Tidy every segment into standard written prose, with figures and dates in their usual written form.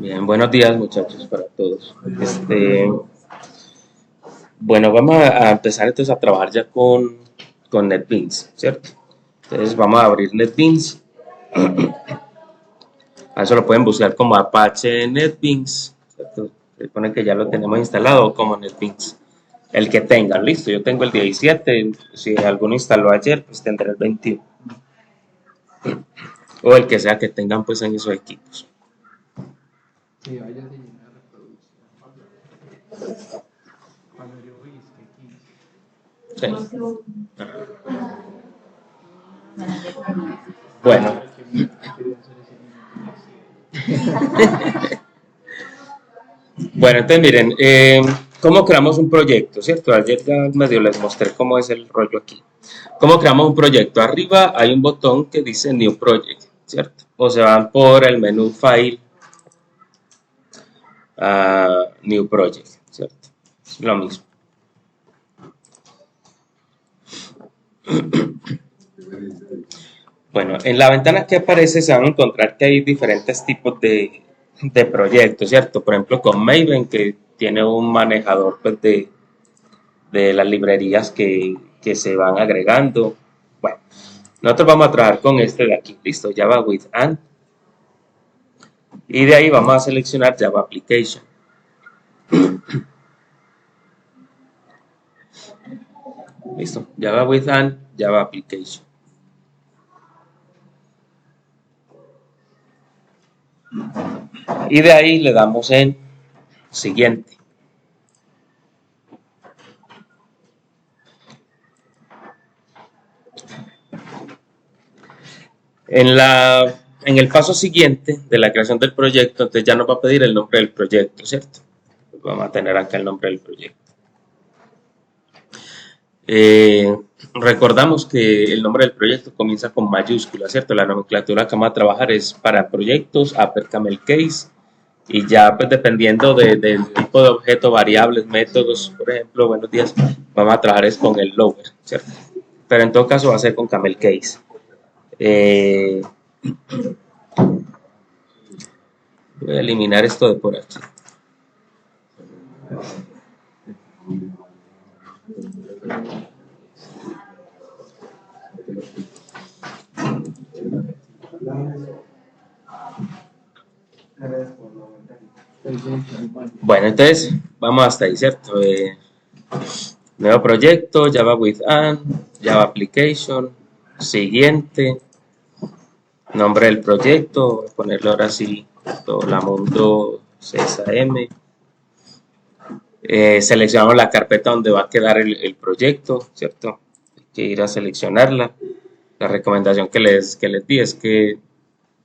Bien, buenos días muchachos para todos. Bueno, vamos a empezar entonces a trabajar ya con NetBeans, ¿cierto? Entonces vamos a abrir NetBeans. A eso lo pueden buscar como Apache NetBeans, ¿cierto? Se pone que ya lo tenemos instalado como NetBeans. El que tengan, listo. Yo tengo el 17, si alguno instaló ayer, pues tendrá el 21. O el que sea que tengan pues en esos equipos. Sí, vaya a llenar la producción. Cuando yo vi que 15. Sí. Bueno. Quería hacer ese Bueno, entonces miren, ¿cómo creamos un proyecto? ¿Cierto? Ayer ya medio les mostré cómo es el rollo aquí. ¿Cómo creamos un proyecto? Arriba hay un botón que dice New Project, ¿cierto? O se van por el menú File a New Project, ¿cierto? Es lo mismo. Bueno, en la ventana que aparece se van a encontrar que hay diferentes tipos de proyectos, ¿cierto? Por ejemplo, con Maven, que tiene un manejador pues, de las librerías que se van agregando. Bueno, nosotros vamos a trabajar con este de aquí, listo, Java with and. Y de ahí vamos a seleccionar Java Application. Listo, Java with and, Java Application. Y de ahí le damos en siguiente. En el paso siguiente de la creación del proyecto, entonces ya nos va a pedir el nombre del proyecto, ¿cierto? Vamos a tener acá el nombre del proyecto. Recordamos que el nombre del proyecto comienza con mayúsculas, ¿cierto? La nomenclatura que vamos a trabajar es para proyectos, upper camel case, y ya pues dependiendo del tipo de objeto, variables, métodos, por ejemplo, buenos días, vamos a trabajar es con el lower, ¿cierto? Pero en todo caso va a ser con camel case. Voy a eliminar esto de por aquí. Bueno, entonces vamos hasta ahí, ¿cierto? Nuevo proyecto, Java with and, Java Application, siguiente, nombre del proyecto, voy a ponerlo ahora sí, Tolamundo CSAM. Seleccionamos la carpeta donde va a quedar el proyecto, ¿cierto? Hay que ir a seleccionarla. La recomendación que les di es que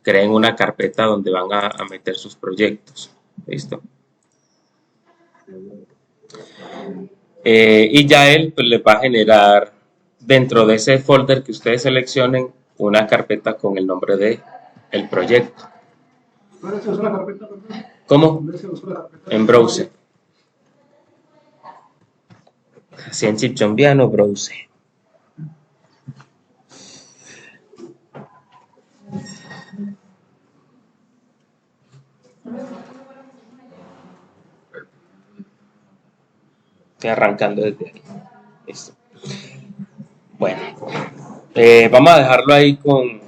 creen una carpeta donde van a meter sus proyectos. ¿Listo? Y ya él pues, les va a generar dentro de ese folder que ustedes seleccionen una carpeta con el nombre de el proyecto. ¿Dónde se usa la carpeta? ¿Cómo? ¿Dónde se usa la carpeta? En browser. Así en chipchombiano, browser. Estoy arrancando desde ahí. Listo. Bueno, vamos a dejarlo ahí con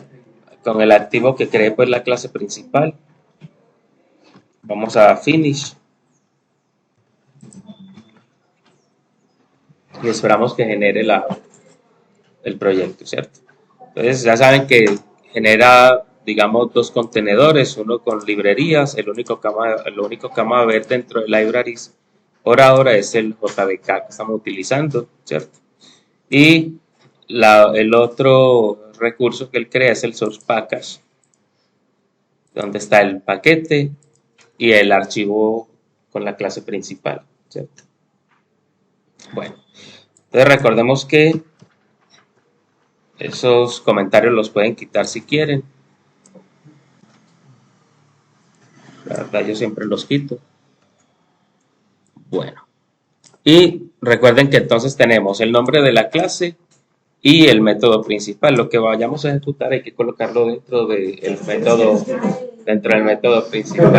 el archivo que creé pues la clase principal. Vamos a finish. Y esperamos que genere el proyecto, ¿cierto? Entonces ya saben que genera, digamos, dos contenedores, uno con librerías, lo único que vamos a ver dentro de libraries por ahora es el JDK que estamos utilizando, ¿cierto? Y el otro recurso que él crea es el source package, donde está el paquete y el archivo con la clase principal, ¿cierto? Bueno, entonces recordemos que esos comentarios los pueden quitar si quieren. La verdad yo siempre los quito. Bueno, y recuerden que entonces tenemos el nombre de la clase y el método principal. Lo que vayamos a ejecutar hay que colocarlo dentro del método dentro del método principal.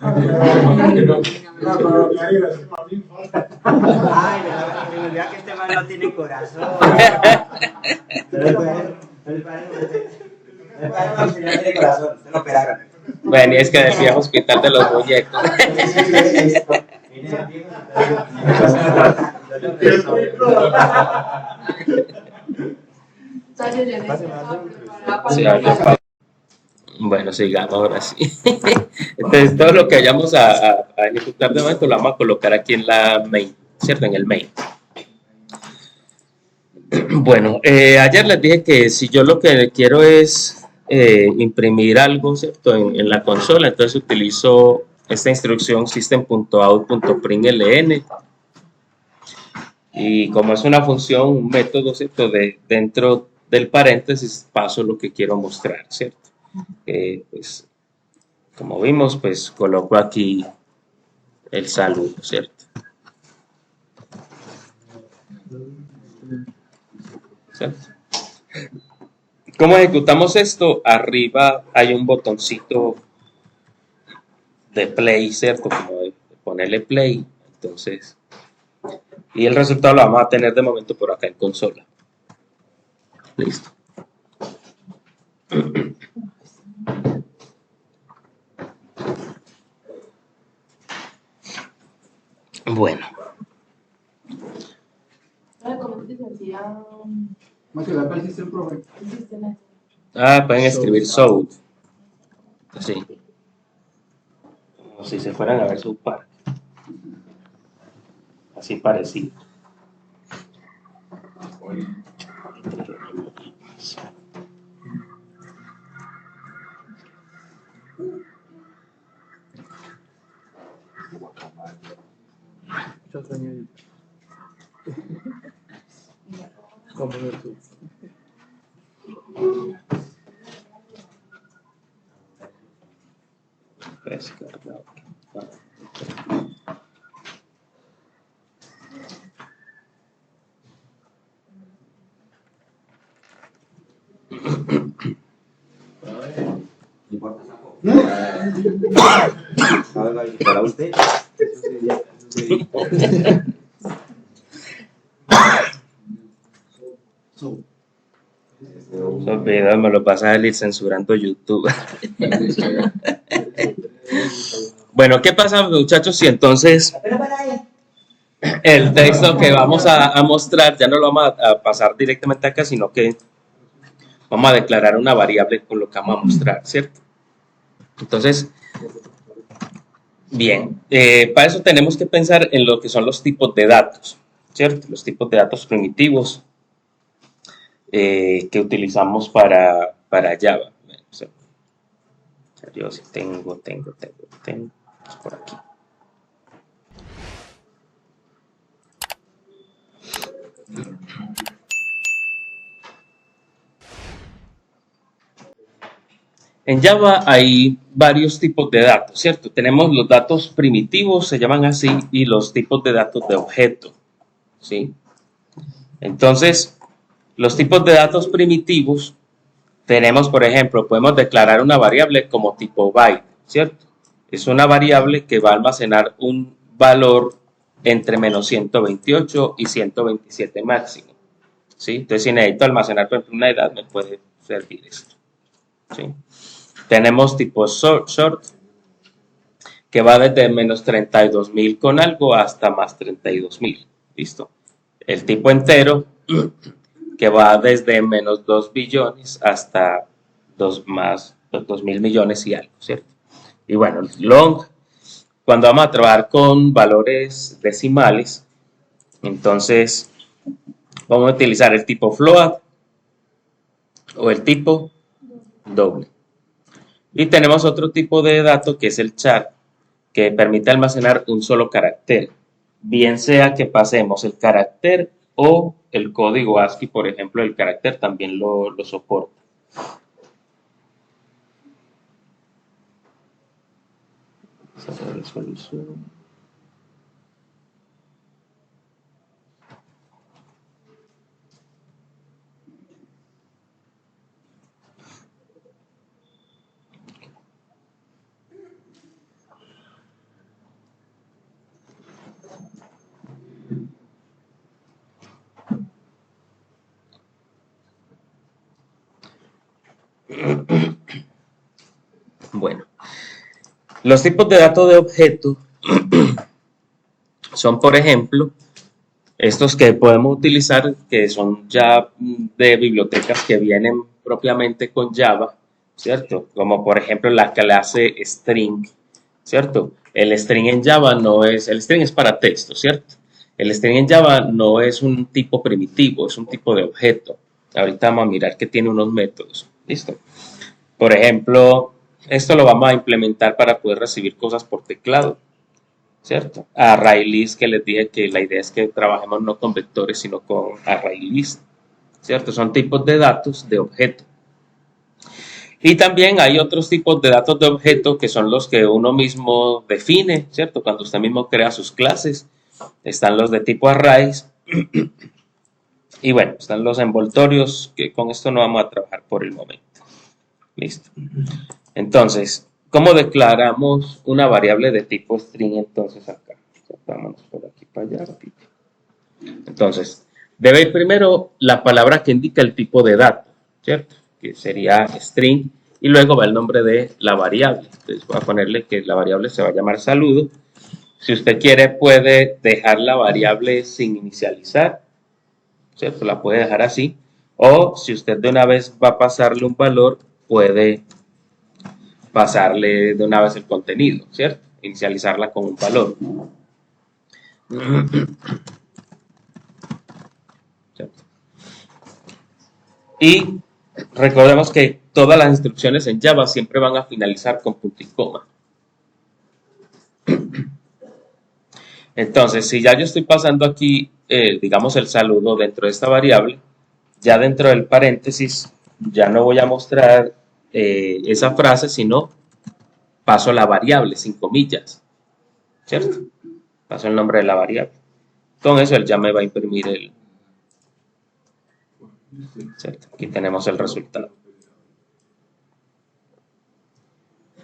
Ay, no, me vea que este man no tiene corazón. El padre no tiene corazón, se lo operaron. Bueno, y es que del viejo hospital de los muñecos. Sí, bueno, sigamos ahora sí. Entonces, todo lo que vayamos a ejecutar de momento lo vamos a colocar aquí en la main, ¿cierto? En el main. Bueno, ayer les dije que si yo lo que quiero es imprimir algo, ¿cierto? En la consola, entonces utilizo esta instrucción system.out.println y como es una función, un método, ¿cierto? Dentro del paréntesis paso lo que quiero mostrar, ¿cierto? Pues, como vimos, pues coloco aquí el saludo, ¿cierto? ¿Cierto? ¿Cómo ejecutamos esto? Arriba hay un botoncito de play, ¿cierto? Como de ponerle play. Entonces, y el resultado lo vamos a tener de momento por acá en consola. Listo. Bueno. Ah, pueden escribir South. Sí. Como si se fueran a ver su par. Así parecido. ¿Para usted? Esos videos me lo pasa a salir censurando YouTube. Bueno, ¿qué pasa, muchachos? Si entonces el texto que vamos a mostrar ya no lo vamos a pasar directamente acá, sino que vamos a declarar una variable con lo que vamos a mostrar, ¿cierto? Entonces, bien, para eso tenemos que pensar en lo que son los tipos de datos, ¿cierto? Los tipos de datos primitivos que utilizamos para Java. O sea, yo sí tengo por aquí. En Java hay varios tipos de datos, ¿cierto? Tenemos los datos primitivos, se llaman así, y los tipos de datos de objeto, ¿sí? Entonces, los tipos de datos primitivos tenemos, por ejemplo, podemos declarar una variable como tipo byte, ¿cierto? Es una variable que va a almacenar un valor entre menos 128 y 127 máximo, ¿sí? Entonces, si necesito almacenar, por ejemplo, una edad, me puede servir esto, ¿sí? Tenemos tipo short, que va desde menos 32.000 con algo hasta más 32.000, ¿listo? El tipo entero, que va desde menos 2 billones hasta 2.000 millones y algo, ¿cierto? Y bueno, long, cuando vamos a trabajar con valores decimales, entonces vamos a utilizar el tipo float o el tipo doble. Y tenemos otro tipo de dato que es el char, que permite almacenar un solo carácter, bien sea que pasemos el carácter o el código ASCII, por ejemplo, el carácter también lo soporta. Esa es la resolución. Bueno, los tipos de datos de objeto son, por ejemplo, estos que podemos utilizar, que son ya de bibliotecas que vienen propiamente con Java, ¿cierto? Como por ejemplo la clase string, ¿cierto? El string en Java no es, el string es para texto, ¿cierto? El string en Java no es un tipo primitivo, es un tipo de objeto. Ahorita vamos a mirar que tiene unos métodos, ¿listo? Por ejemplo, esto lo vamos a implementar para poder recibir cosas por teclado, ¿cierto? ArrayList, que les dije que la idea es que trabajemos no con vectores, sino con ArrayList, ¿cierto? Son tipos de datos de objeto. Y también hay otros tipos de datos de objeto que son los que uno mismo define, ¿cierto? Cuando usted mismo crea sus clases. Están los de tipo arrays. Y bueno, están los envoltorios, que con esto no vamos a trabajar por el momento. Listo. Entonces, ¿cómo declaramos una variable de tipo string entonces acá? Vámonos por aquí para allá. Entonces, debe ir primero la palabra que indica el tipo de dato, ¿cierto? Que sería string, y luego va el nombre de la variable. Entonces voy a ponerle que la variable se va a llamar saludo. Si usted quiere, puede dejar la variable sin inicializar, ¿cierto? La puede dejar así. O si usted de una vez va a pasarle un valor, puede pasarle de una vez el contenido, ¿cierto? Inicializarla con un valor. ¿Cierto? Y recordemos que todas las instrucciones en Java siempre van a finalizar con punto y coma. Entonces, si ya yo estoy pasando aquí, digamos, el saludo dentro de esta variable, ya dentro del paréntesis, ya no voy a mostrar esa frase, sino paso la variable sin comillas, ¿cierto? Paso el nombre de la variable. Con eso él ya me va a imprimir el... ¿cierto? Aquí tenemos el resultado.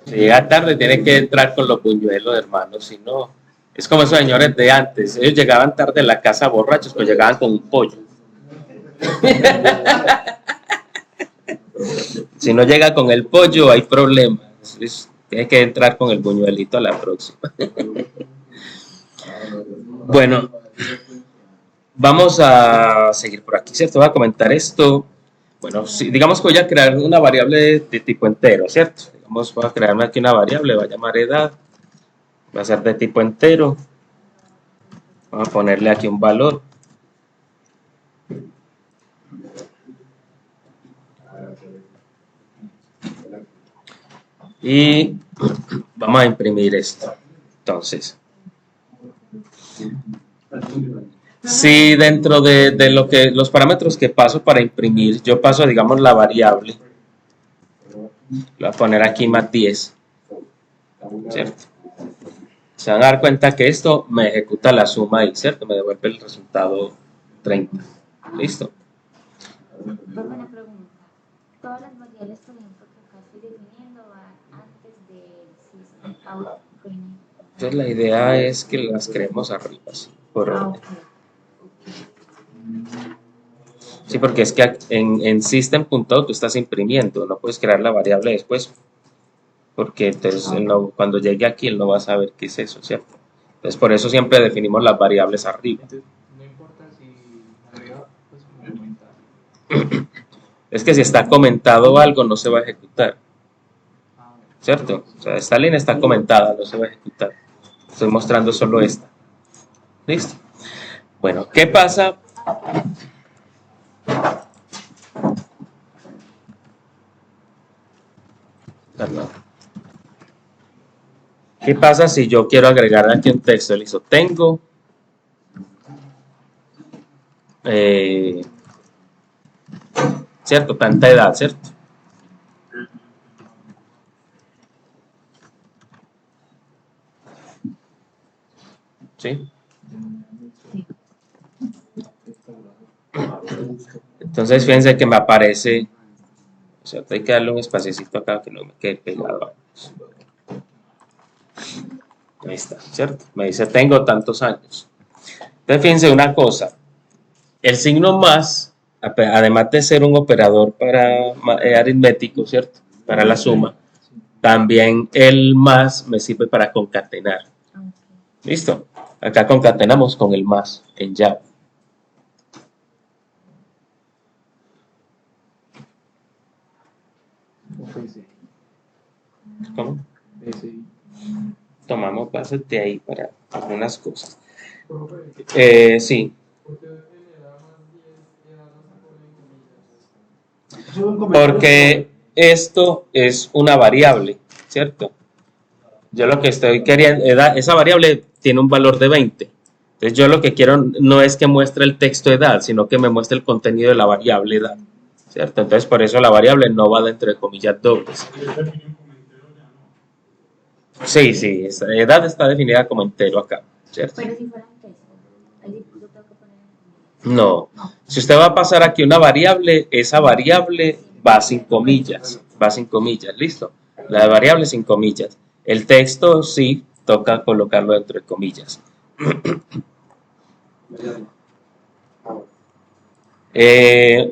Si llega tarde, tiene que entrar con los buñuelos, hermanos, si no... Es como esos señores de antes. Ellos llegaban tarde a la casa borrachos, pues llegaban con un pollo. Si no llega con el pollo, hay problemas. Tiene que entrar con el buñuelito a la próxima. Bueno, vamos a seguir por aquí, ¿cierto? Voy a comentar esto. Bueno, si, digamos que voy a crear una variable de tipo entero, ¿cierto? Digamos, voy a crearme aquí una variable, voy a llamar edad. Va a ser de tipo entero. Vamos a ponerle aquí un valor. Y vamos a imprimir esto. Entonces, si dentro de lo que los parámetros que paso para imprimir, yo paso, digamos, la variable. Voy a poner aquí más 10. ¿Cierto? Se van a dar cuenta que esto me ejecuta la suma ahí, ¿cierto? Me devuelve el resultado 30. ¿Listo? Buena pregunta. Todas las variables, por ejemplo, que acá estoy definiendo van antes del system out. Entonces la idea es que las creemos arriba, ¿sí? Por orden. Sí, porque es que en system.out tú estás imprimiendo, no puedes crear la variable después, porque entonces cuando llegue aquí él no va a saber qué es eso, ¿cierto? Entonces por eso siempre definimos las variables arriba. No importa si arriba pues comentar. Es que si está comentado algo no se va a ejecutar, ¿cierto? O sea, esta línea está comentada, no se va a ejecutar. Estoy mostrando solo esta. ¿Listo? Bueno, ¿qué pasa? Perdón. ¿Qué pasa si yo quiero agregar aquí un texto? Listo, tengo ¿cierto? Tanta edad, ¿cierto? ¿Sí? Entonces fíjense que me aparece, o sea, hay que darle un espaciecito acá que no me quede pegado. Ahí está, ¿cierto? Me dice, tengo tantos años. Entonces fíjense una cosa, el signo más además de ser un operador para aritmético, ¿cierto? Para la suma, también el más me sirve para concatenar. ¿Listo? Acá concatenamos con el más en Java. ¿Cómo? Tomamos bases de ahí para algunas cosas. Sí. Porque esto es una variable, ¿cierto? Yo lo que estoy queriendo, esa variable tiene un valor de 20. Entonces yo lo que quiero no es que muestre el texto edad, sino que me muestre el contenido de la variable edad, ¿cierto? Entonces por eso la variable no va dentro de comillas dobles. Sí, sí, esa edad está definida como entero acá, ¿cierto? Pero si fuera un texto, ahí yo tengo que poner. No. Si usted va a pasar aquí una variable, esa variable va sin comillas, ¿listo? La variable sin comillas. El texto sí toca colocarlo dentro de comillas.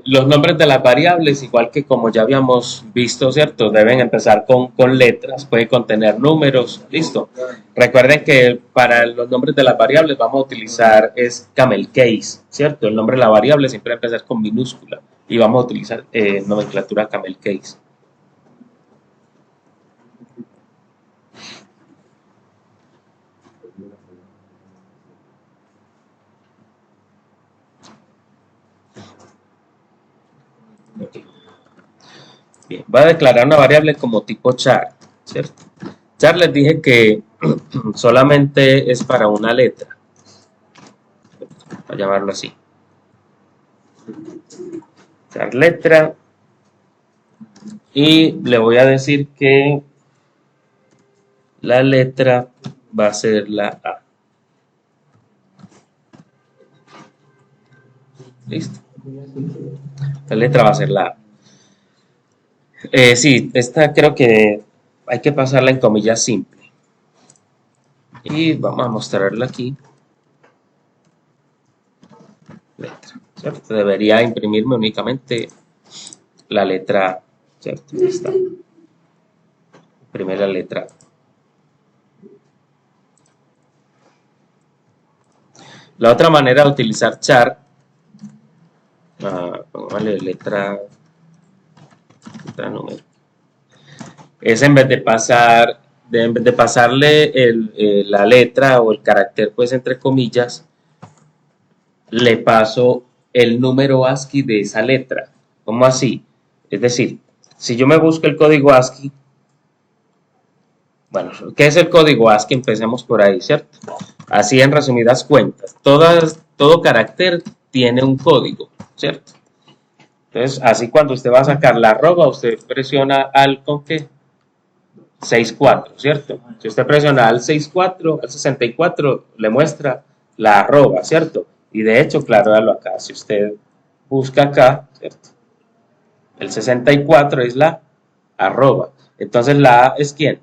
Los nombres de las variables, igual que como ya habíamos visto, ¿cierto? Deben empezar con letras, puede contener números, listo. Recuerden que para los nombres de las variables vamos a utilizar es camel case, ¿cierto? El nombre de la variable siempre va a empezar con minúscula y vamos a utilizar nomenclatura camel case. Bien, va a declarar una variable como tipo char, ¿cierto? Char les dije que solamente es para una letra, a llamarlo así. Char letra, y le voy a decir que la letra va a ser la A. ¿Listo? La letra va a ser la A. Sí, esta creo que hay que pasarla en comillas simple. Y vamos a mostrarla aquí. Letra, ¿cierto? Debería imprimirme únicamente la letra A, ¿cierto? Ahí está. Primera letra. La otra manera de utilizar char, póngale letra número, es en vez de pasarle la letra o el carácter pues entre comillas, le paso el número ASCII de esa letra. ¿Cómo así? Es decir, si yo me busco el código ASCII, bueno, ¿qué es el código ASCII? Empecemos por ahí, ¿cierto? Así en resumidas cuentas, todo carácter tiene un código, ¿cierto? Entonces, así cuando usted va a sacar la arroba, usted presiona al con qué 64, ¿cierto? Si usted presiona al 64, al 64, le muestra la arroba, ¿cierto? Y de hecho, claro, véalo acá. Si usted busca acá, ¿cierto? El 64 es la arroba. Entonces la A es ¿quién?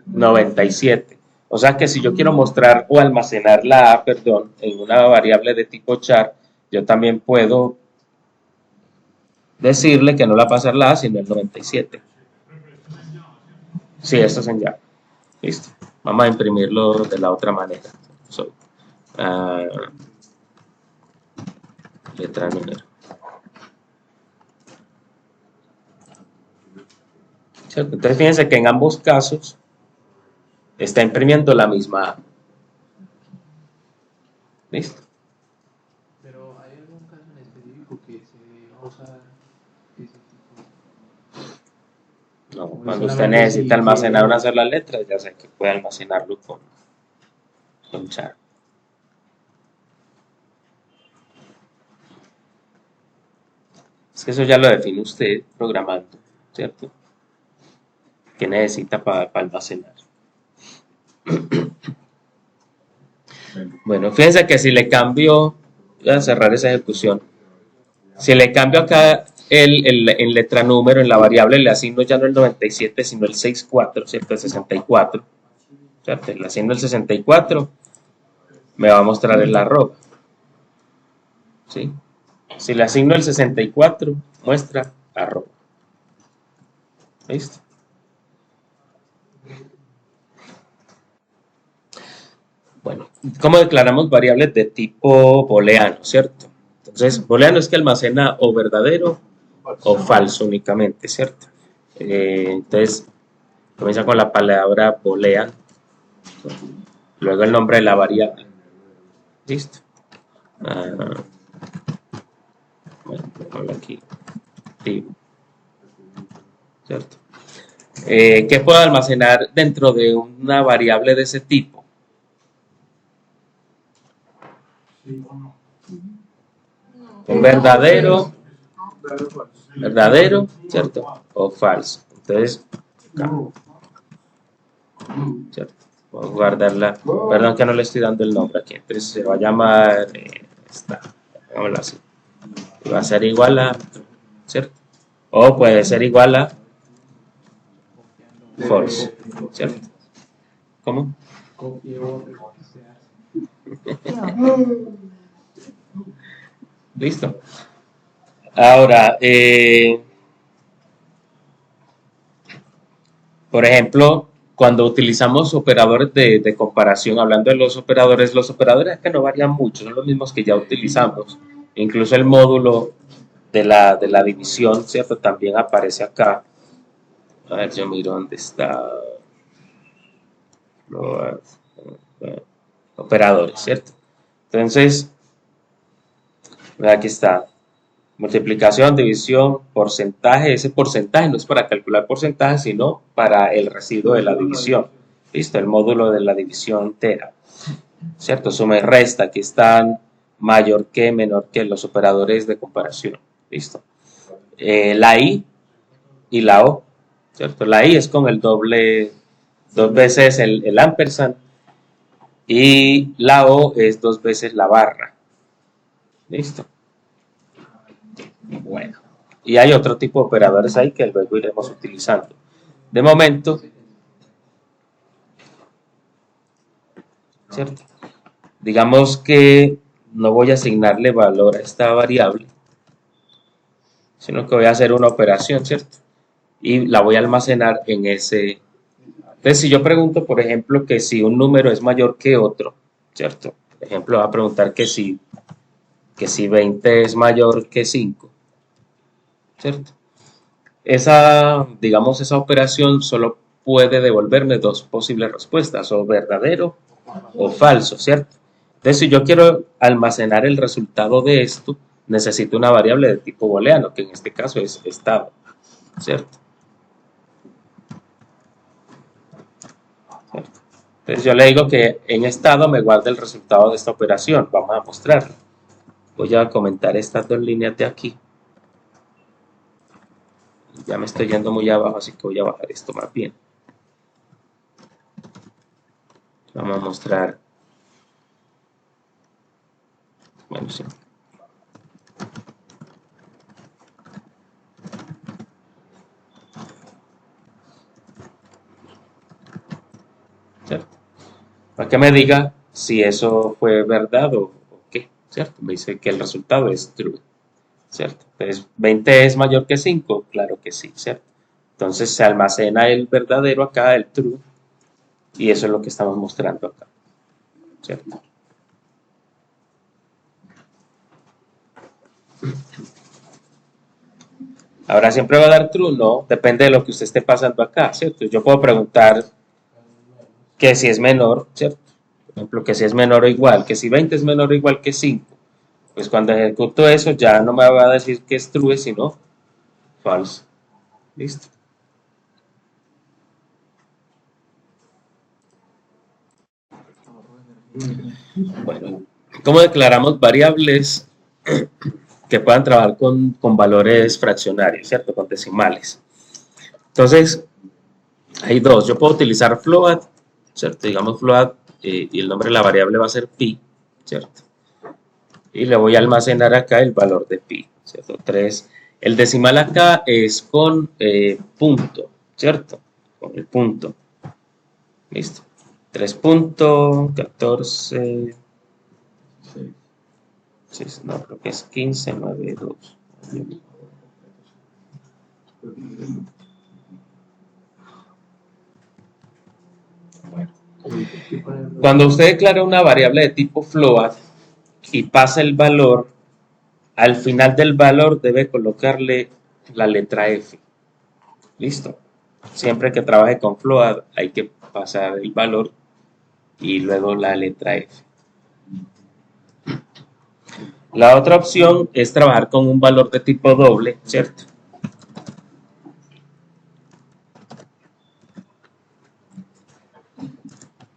97. O sea que si yo quiero mostrar o almacenar la A, perdón, en una variable de tipo char, yo también puedo decirle que no la pasa la A, sino el 97. Sí, esto es en Java. Listo. Vamos a imprimirlo de la otra manera. Letra número. ¿Cierto? Entonces fíjense que en ambos casos está imprimiendo la misma A. ¿Listo? Pero ¿hay algún caso en específico que se va a usar ese tipo? No, cuando usted necesita almacenar una sola letra, ya sé que puede almacenarlo con char. Es que eso ya lo define usted programando, ¿cierto? ¿Qué necesita para almacenar? Bueno, fíjense que si le cambio, voy a cerrar esa ejecución. Si le cambio acá en letra número, en la variable, le asigno ya no el 97, sino el 64, ¿cierto? El 64. ¿Cierto? Le asigno el 64, me va a mostrar el arroba. ¿Sí? Si le asigno el 64, muestra arroba. ¿Listo? Bueno, ¿cómo declaramos variables de tipo booleano, cierto? Entonces, booleano es que almacena o verdadero o falso únicamente, ¿cierto? Entonces, comienza con la palabra boolean, luego el nombre de la variable. ¿Listo? Bueno, pongo aquí. Tipo, ¿cierto? ¿Qué puedo almacenar dentro de una variable de ese tipo? Un verdadero, ¿cierto? O falso. Entonces, acá, ¿cierto? Voy a guardarla. Perdón que no le estoy dando el nombre aquí. Entonces se va a llamar esta. Hagámoslo así. Y va a ser igual a, ¿cierto? O puede ser igual a false, ¿cierto? ¿Cómo? Copia y borre lo que se hace. Listo. Ahora, por ejemplo, cuando utilizamos operadores de comparación, hablando de los operadores es que no varían mucho, son los mismos que ya utilizamos. Incluso el módulo de la división, ¿cierto? También aparece acá. A ver, yo miro dónde está. Los operadores, ¿cierto? Entonces, aquí está. Multiplicación, división, porcentaje. Ese porcentaje no es para calcular porcentaje, sino para el residuo de la división. ¿Listo? El módulo de la división entera. ¿Cierto? Suma y resta. Aquí están mayor que, menor que, los operadores de comparación. ¿Listo? La I y la O. ¿Cierto? La I es con el doble, dos veces el ampersand. Y la O es dos veces la barra. ¿Listo? Bueno, y hay otro tipo de operadores ahí que luego iremos utilizando. De momento, ¿cierto? Digamos que no voy a asignarle valor a esta variable, sino que voy a hacer una operación, ¿cierto? Y la voy a almacenar en ese. Entonces, si yo pregunto, por ejemplo, que si un número es mayor que otro, ¿cierto? Por ejemplo, va a preguntar que si 20 es mayor que 5, ¿cierto? Digamos, esa operación solo puede devolverme dos posibles respuestas, o verdadero o falso, ¿cierto? Entonces, si yo quiero almacenar el resultado de esto, necesito una variable de tipo booleano, que en este caso es estado, ¿cierto? ¿Cierto? Entonces, yo le digo que en estado me guarda el resultado de esta operación. Vamos a mostrarlo. Voy a comentar estas dos líneas de aquí. Ya me estoy yendo muy abajo, así que voy a bajar esto más bien. Vamos a mostrar. Bueno, sí. ¿Cierto? Para que me diga si eso fue verdad o qué, ¿cierto? Me dice que el resultado es true, ¿cierto? Entonces, 20 es mayor que 5, claro que sí, ¿cierto? Entonces se almacena el verdadero acá, el true, y eso es lo que estamos mostrando acá, ¿cierto? Ahora, ¿siempre va a dar true? No, depende de lo que usted esté pasando acá, ¿cierto? Yo puedo preguntar que si es menor, ¿cierto? Por ejemplo, que si es menor o igual, que si 20 es menor o igual que 5. Pues cuando ejecuto eso ya no me va a decir que es true, sino false. ¿Listo? Bueno, ¿cómo declaramos variables que puedan trabajar con valores fraccionarios, ¿cierto? Con decimales. Entonces, hay dos. Yo puedo utilizar float, ¿cierto? Digamos float y el nombre de la variable va a ser pi, ¿cierto? Y le voy a almacenar acá el valor de pi, ¿cierto? 3. El decimal acá es con punto, ¿cierto? Con el punto. Listo. 3.14. Sí, no, creo que es 1592. Bueno. Cuando usted declara una variable de tipo float y pasa el valor, al final del valor debe colocarle la letra F. Listo. Siempre que trabaje con float hay que pasar el valor y luego la letra F. La otra opción es trabajar con un valor de tipo doble, ¿cierto?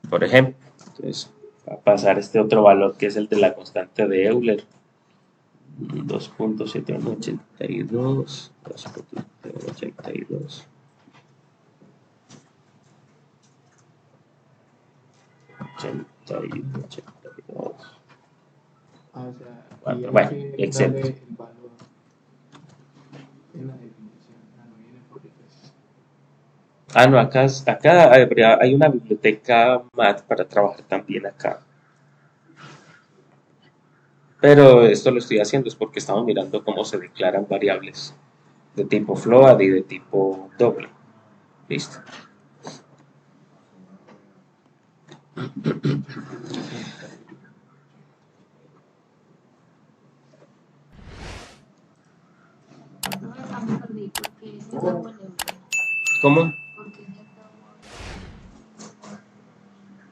Por ejemplo, entonces va a pasar este otro valor que es el de la constante de Euler. 2.782, 2.782. 81, 82. Ah, o sea, Bueno, y hay bueno, que etcétera. darle el valor en la definición. Ah, no viene por defecto. Ah, no, acá hay una biblioteca MAT para trabajar también acá. Pero esto lo estoy haciendo es porque estamos mirando cómo se declaran variables de tipo float y de tipo doble. Listo. No me vamos a olvidar porque es el doble euro. ¿Cómo? Porque es el doble.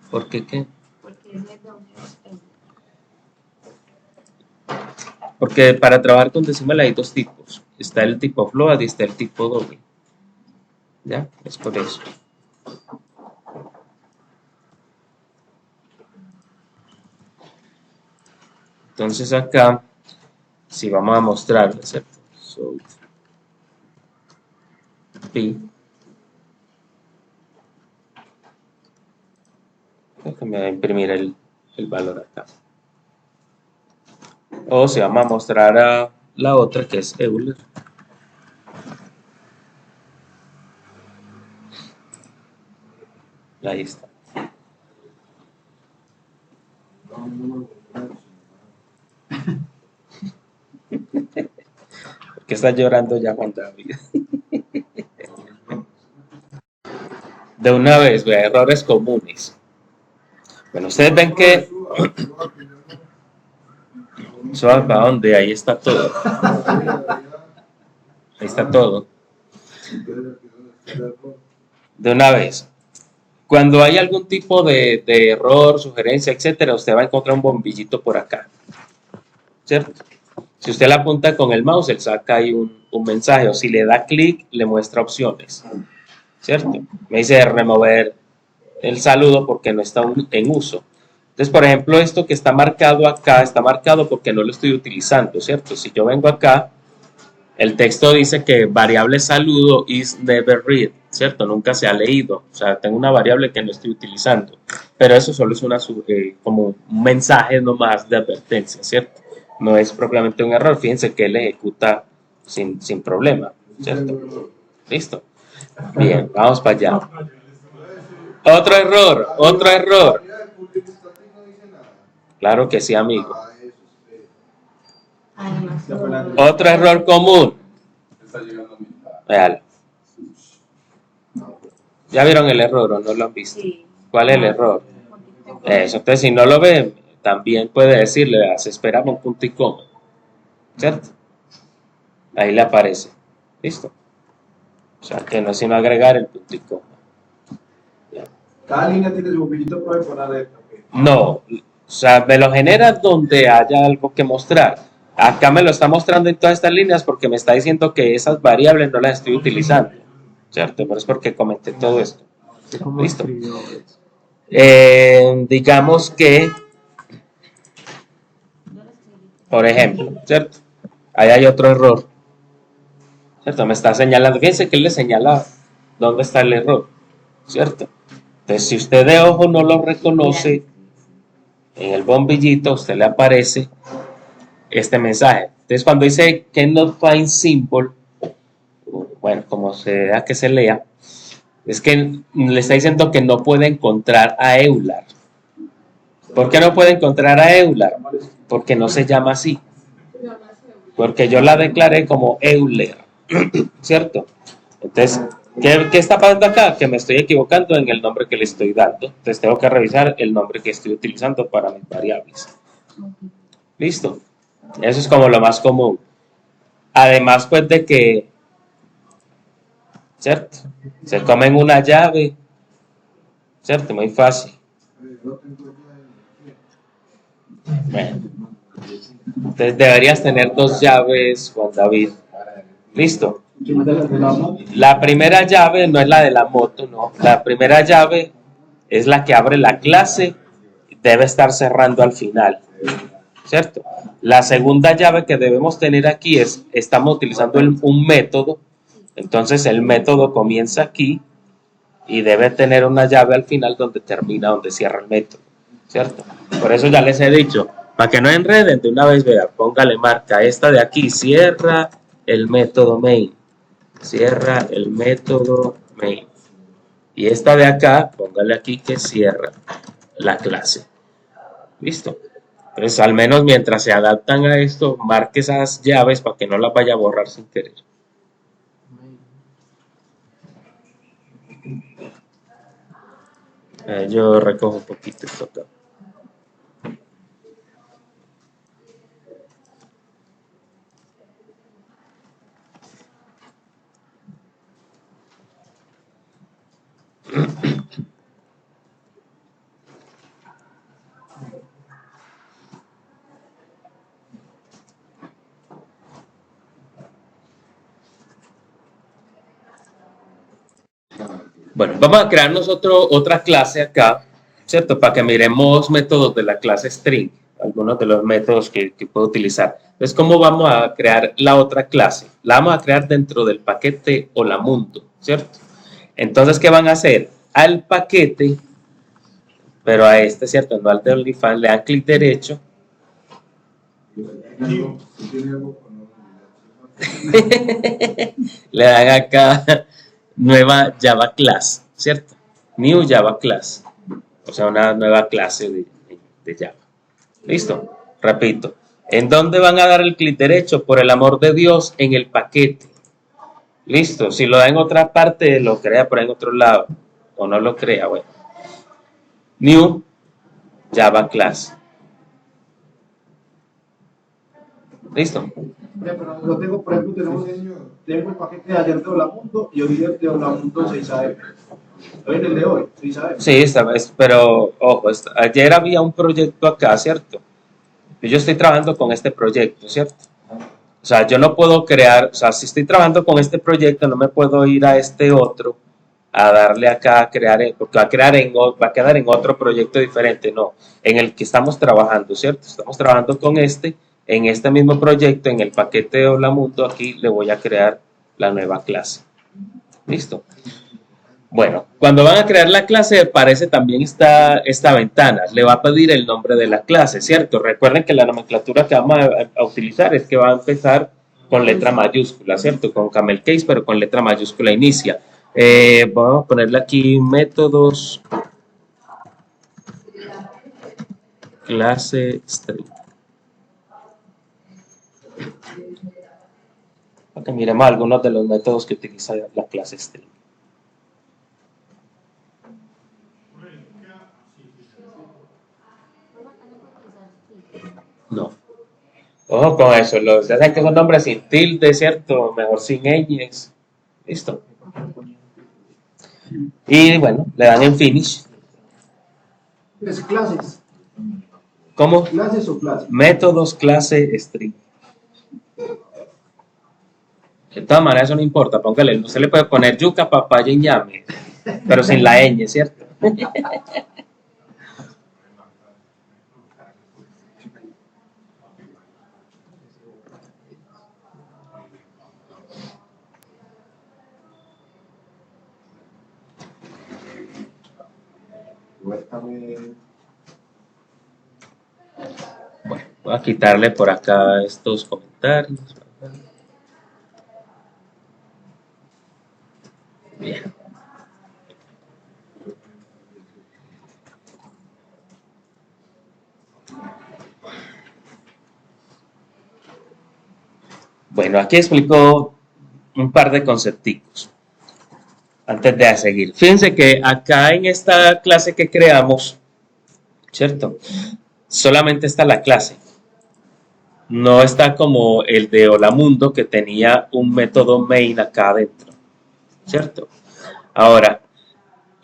¿Por qué qué? Porque es el doble euro. Porque para trabajar con decimal hay dos tipos. Está el tipo float y está el tipo doble. ¿Ya? Es por eso. Entonces acá, si vamos a mostrar, ¿cierto? So, pi. Déjame imprimir el valor acá. O si vamos a mostrar a la otra que es Euler. Ahí está. ¿Por qué está llorando ya Juan David? De una vez, vea, errores comunes. Bueno, ustedes ven que ¿para dónde? Ahí está todo. Ahí está todo. De una vez. Cuando hay algún tipo de error, sugerencia, etcétera, usted va a encontrar un bombillito por acá. ¿Cierto? Si usted la apunta con el mouse, él saca ahí un mensaje. O si le da clic, le muestra opciones. ¿Cierto? Me dice remover el saludo porque no está en uso. Entonces, por ejemplo, esto que está marcado acá, está marcado porque no lo estoy utilizando, ¿cierto? Si yo vengo acá, el texto dice que variable saludo is never read, ¿cierto? Nunca se ha leído. O sea, tengo una variable que no estoy utilizando. Pero eso solo es como un mensaje nomás de advertencia, ¿cierto? No es propiamente un error. Fíjense que él ejecuta sin problema, ¿cierto? Listo. Bien, vamos para allá. Otro error. Claro que sí, amigo. Otro error común. Real. ¿Ya vieron el error o no lo han visto? Sí. ¿Cuál es el error? Eso, entonces si no lo ven, también puede decirle, se espera un punto y coma. ¿Cierto? Ahí le aparece. ¿Listo? O sea, que no es sino agregar el punto y coma. Ya. Cada línea tiene su bombillito pro y por alerta. No, o sea, me lo genera donde haya algo que mostrar. Acá me lo está mostrando en todas estas líneas porque me está diciendo que esas variables no las estoy utilizando, ¿cierto? Por eso es porque comenté todo esto. Listo. Digamos que, por ejemplo, ¿cierto? Ahí hay otro error, ¿cierto? Me está señalando, fíjense que él le señala dónde está el error, ¿cierto? Entonces, si usted de ojo no lo reconoce, en el bombillito a usted le aparece este mensaje. Entonces, cuando dice cannot find symbol, bueno, como sea que se lea, es que le está diciendo que no puede encontrar a Euler. ¿Por qué no puede encontrar a Euler? porque no se llama así, porque yo la declaré como Euler, ¿cierto? Entonces, ¿qué está pasando acá? Que me estoy equivocando en el nombre que le estoy dando. Entonces tengo que revisar el nombre que estoy utilizando para mis variables. ¿Listo? Eso es como lo más común. Además, pues de que, ¿cierto? Se comen una llave, ¿cierto? Muy fácil. Bueno, entonces deberías tener dos llaves, Juan David. ¿Listo? La primera llave no es la de la moto, no. La primera llave es la que abre la clase y debe estar cerrando al final, ¿cierto? La segunda llave que debemos tener aquí es, estamos utilizando un método, entonces el método comienza aquí y debe tener una llave al final donde termina, donde cierra el método, ¿cierto? Por eso ya les he dicho, para que no enreden de una vez, vea, póngale marca, esta de aquí cierra el método main, cierra el método main. Y esta de acá, póngale aquí que cierra la clase. Listo. Entonces, al menos mientras se adaptan a esto, marque esas llaves para que no las vaya a borrar sin querer. Yo recojo un poquito esto acá. Bueno, vamos a crear nosotros otra clase acá, ¿cierto? Para que miremos métodos de la clase string, algunos de los métodos que puedo utilizar. Entonces, ¿cómo vamos a crear la otra clase? La vamos a crear dentro del paquete Holamundo, ¿cierto? Entonces, ¿qué van a hacer? Al paquete, pero a este, ¿cierto? No al de OnlyFans, le dan clic derecho. Le dan acá nueva Java Class, ¿cierto? New Java Class, o sea, una nueva clase de Java. ¿Listo? Repito. ¿En dónde van a dar el clic derecho? Por el amor de Dios, en el paquete. Listo. Si lo da en otra parte, lo crea por ahí en otro lado. O no lo crea, bueno. New Java Class. ¿Listo? Pero yo tengo, por ejemplo, tengo el paquete de ayer de Holamundo y hoy el de Holamundo 6 AM. Hoy en el de hoy, 6 AM. Sí, esta vez, pero ojo, ayer había un proyecto acá, ¿cierto? Yo estoy trabajando con este proyecto, ¿cierto? O sea, yo no puedo crear, o sea, si estoy trabajando con este proyecto, no me puedo ir a este otro a darle acá a crear, porque va a quedar en otro proyecto diferente, no, en el que estamos trabajando, ¿cierto? Estamos trabajando con en este mismo proyecto, en el paquete de Holamundo, aquí le voy a crear la nueva clase. ¿Listo? Bueno, cuando van a crear la clase aparece también esta ventana. Le va a pedir el nombre de la clase, ¿cierto? Recuerden que la nomenclatura que vamos a utilizar es que va a empezar con letra mayúscula, ¿cierto? Con camel case, pero con letra mayúscula inicia. Vamos a ponerle aquí métodos clase string. Para que miremos algunos de los métodos que utiliza la clase string. No. Ojo con eso, ya saben que son nombres sin tilde, ¿cierto? Mejor sin ñes. Listo. Y bueno, le dan en finish. ¿Es clases? ¿Cómo? ¿Clases o clases? Métodos clase string. De todas maneras, eso no importa, póngale, usted le puede poner yuca, papaya y ñame, pero sin la ñ, ¿cierto? Bueno, voy a quitarle por acá estos comentarios. Bien. Bueno, aquí explico un par de concepticos antes de seguir. Fíjense que acá en esta clase que creamos, ¿cierto? Solamente está la clase. No está como el de Hola Mundo que tenía un método main acá adentro, ¿cierto? Ahora,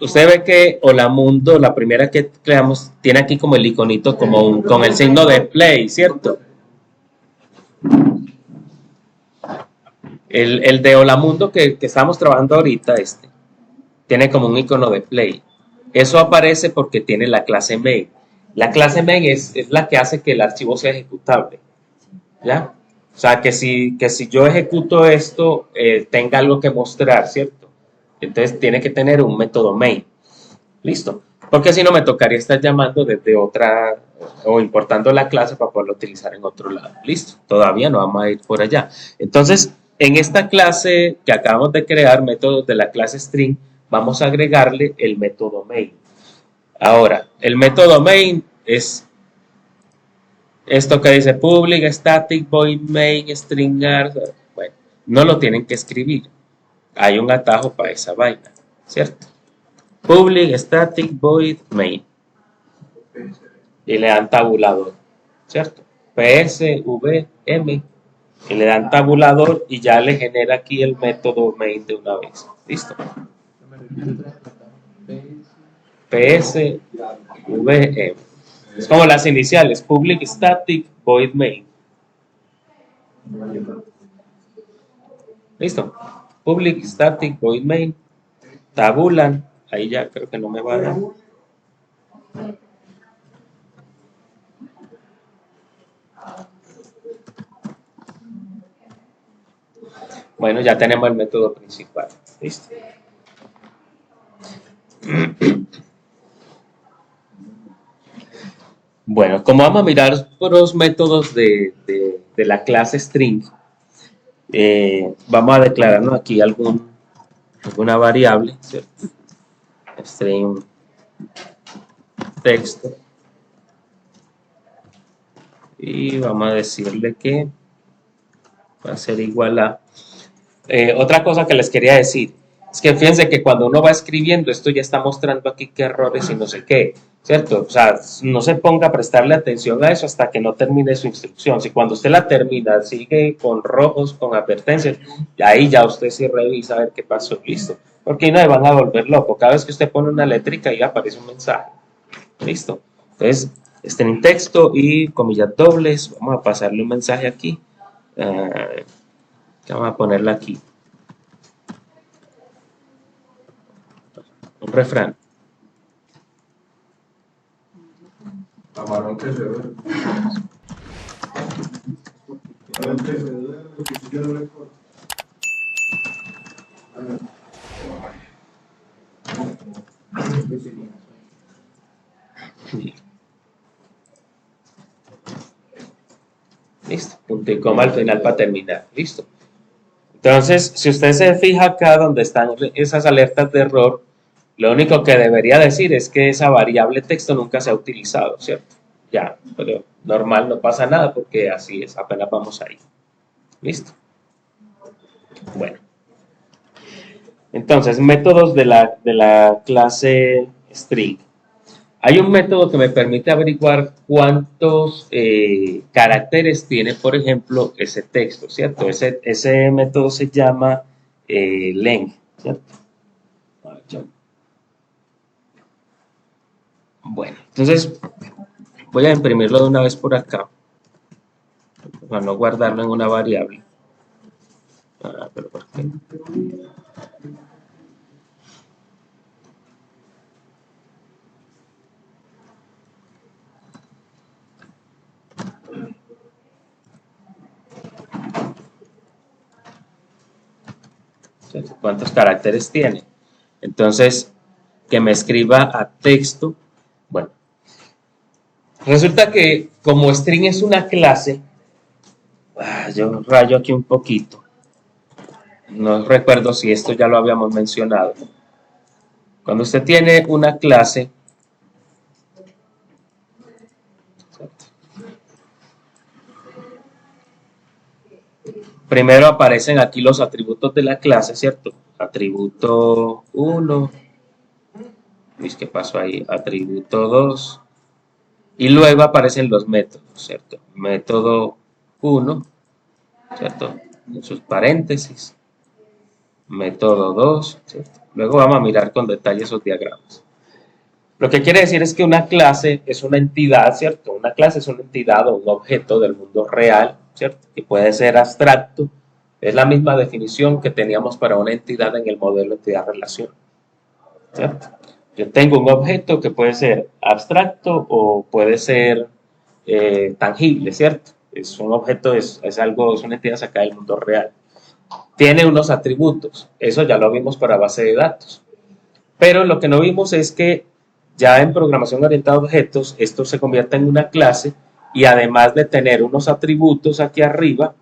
usted ve que Hola Mundo, la primera que creamos, tiene aquí como el iconito con el signo de play, ¿cierto? El de Hola Mundo que estamos trabajando ahorita, tiene como un icono de play. Eso aparece porque tiene la clase main. La clase main es la que hace que el archivo sea ejecutable, ¿ya? O sea, que si yo ejecuto esto, tenga algo que mostrar, ¿cierto? Entonces tiene que tener un método main. Listo. Porque si no me tocaría estar llamando desde otra o importando la clase para poderlo utilizar en otro lado. Listo. Todavía no vamos a ir por allá. Entonces, en esta clase que acabamos de crear, métodos de la clase string, vamos a agregarle el método main. Ahora, el método main es esto que dice public, static, void main, stringar. Bueno, no lo tienen que escribir. Hay un atajo para esa vaina, ¿cierto? Public, static, void, main. Y le dan tabulador, ¿cierto? PSVM. Y le dan tabulador y ya le genera aquí el método main de una vez. ¿Listo? No me repito otra vez, pantalla. PSVM. Es como las iniciales, public, static, void, main. ¿Listo? Public, static, void, main. Tabulan. Ahí ya creo que no me va a dar. Bueno, ya tenemos el método principal. ¿Listo? Bueno, como vamos a mirar por los métodos de la clase string, vamos a declararnos aquí alguna variable, ¿cierto? String texto. Y vamos a decirle que va a ser igual a... otra cosa que les quería decir es que fíjense que cuando uno va escribiendo, esto ya está mostrando aquí qué errores y no sé qué, ¿cierto? O sea, no se ponga a prestarle atención a eso hasta que no termine su instrucción. Si cuando usted la termina sigue con rojos, con advertencias, y ahí ya usted sí revisa a ver qué pasó, listo. Porque ahí no le van a volver loco. Cada vez que usted pone una letrica, ahí aparece un mensaje. Listo. Entonces, en texto y comillas dobles, vamos a pasarle un mensaje aquí. Vamos a ponerla aquí. Un refrán. Camarón que se ve. Camarón que se ve, que yo no le corto. Listo. Punto y coma al final para terminar. Listo. Entonces, si usted se fija acá donde están esas alertas de error, lo único que debería decir es que esa variable texto nunca se ha utilizado, ¿cierto? Ya, pero normal, no pasa nada porque así es, apenas vamos ahí. Listo. Bueno. Entonces, métodos de la clase string. Hay un método que me permite averiguar cuántos caracteres tiene, por ejemplo, ese texto, ¿cierto? Ese método se llama len, ¿cierto? Bueno, entonces voy a imprimirlo de una vez por acá, para no guardarlo en una variable. Pero ¿por qué? ¿Cuántos caracteres tiene? Entonces, que me escriba a texto. Bueno, resulta que como string es una clase, yo rayo aquí un poquito. No recuerdo si esto ya lo habíamos mencionado. Cuando usted tiene una clase, primero aparecen aquí los atributos de la clase, ¿cierto? Atributo 1, ¿qué pasó ahí? Atributo 2, y luego aparecen los métodos, ¿cierto? Método 1, ¿cierto? En sus paréntesis. Método 2, ¿cierto? Luego vamos a mirar con detalle esos diagramas. Lo que quiere decir es que una clase es una entidad, ¿cierto? Una clase es una entidad o un objeto del mundo real, ¿cierto? Que puede ser abstracto. Es la misma definición que teníamos para una entidad en el modelo entidad-relación, ¿cierto? Yo tengo un objeto que puede ser abstracto o puede ser tangible, ¿cierto? Es un objeto, es algo, es una entidad sacada del mundo real. Tiene unos atributos, eso ya lo vimos para base de datos. Pero lo que no vimos es que ya en programación orientada a objetos, esto se convierte en una clase y además de tener unos atributos aquí arriba,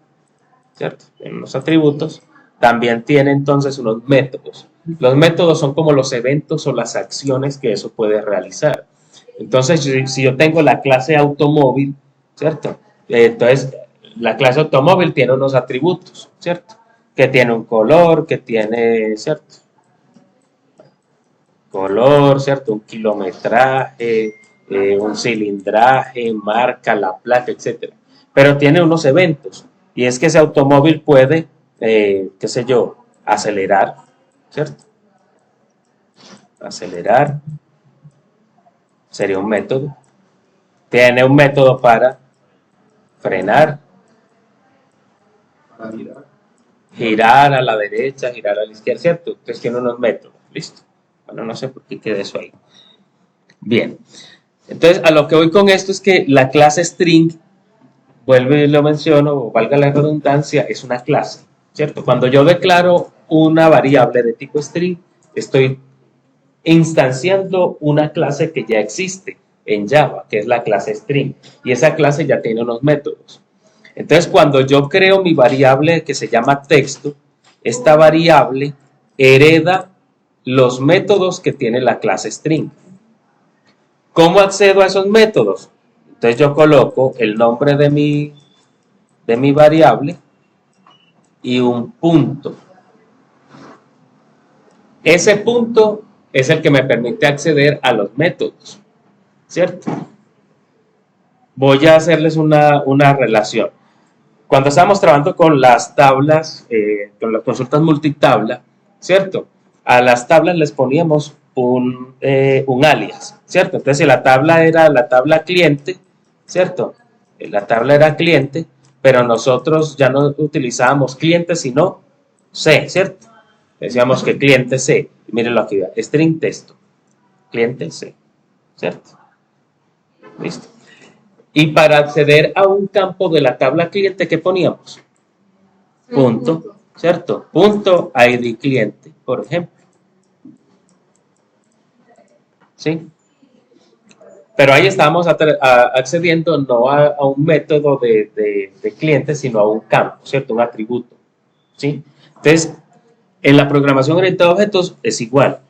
¿cierto? En unos atributos, también tiene entonces unos métodos. Los métodos son como los eventos o las acciones que eso puede realizar. Entonces, si yo tengo la clase automóvil, ¿cierto? Entonces, la clase automóvil tiene unos atributos, ¿cierto? Que tiene un color, que tiene, ¿cierto? Color, ¿cierto? Un kilometraje, un cilindraje, marca, la placa, etc. Pero tiene unos eventos, y es que ese automóvil puede, qué sé yo, acelerar, ¿cierto? Acelerar sería un método. Tiene un método para frenar, Para mirar. girar a la derecha, girar a la izquierda, ¿cierto? Entonces tiene unos métodos, listo. Bueno, no sé por qué queda eso ahí. Bien, entonces a lo que voy con esto es que la clase string, vuelvo y lo menciono, valga la redundancia, es una clase, ¿cierto? Cuando yo declaro una variable de tipo string, estoy instanciando una clase que ya existe en Java, que es la clase string, y esa clase ya tiene unos métodos. Entonces, cuando yo creo mi variable que se llama texto, esta variable hereda los métodos que tiene la clase string. ¿Cómo accedo a esos métodos? Entonces yo coloco el nombre de mi variable y un punto. Ese punto es el que me permite acceder a los métodos, ¿cierto? Voy a hacerles una relación. Cuando estábamos trabajando con las tablas, con las consultas multitabla, ¿cierto? A las tablas les poníamos un alias, ¿cierto? Entonces, si la tabla era la tabla cliente, ¿cierto? La tabla era cliente, pero nosotros ya no utilizábamos cliente, sino C, ¿cierto? Decíamos que cliente C. Y mírenlo aquí, string texto, cliente C, ¿cierto? Listo. Y para acceder a un campo de la tabla cliente, ¿qué poníamos? Punto, ¿cierto? Punto ID cliente, por ejemplo. ¿Sí? Pero ahí estábamos accediendo no a un método de cliente, sino a un campo, ¿cierto? Un atributo. ¿Sí? Entonces, en la programación orientada a objetos es igual.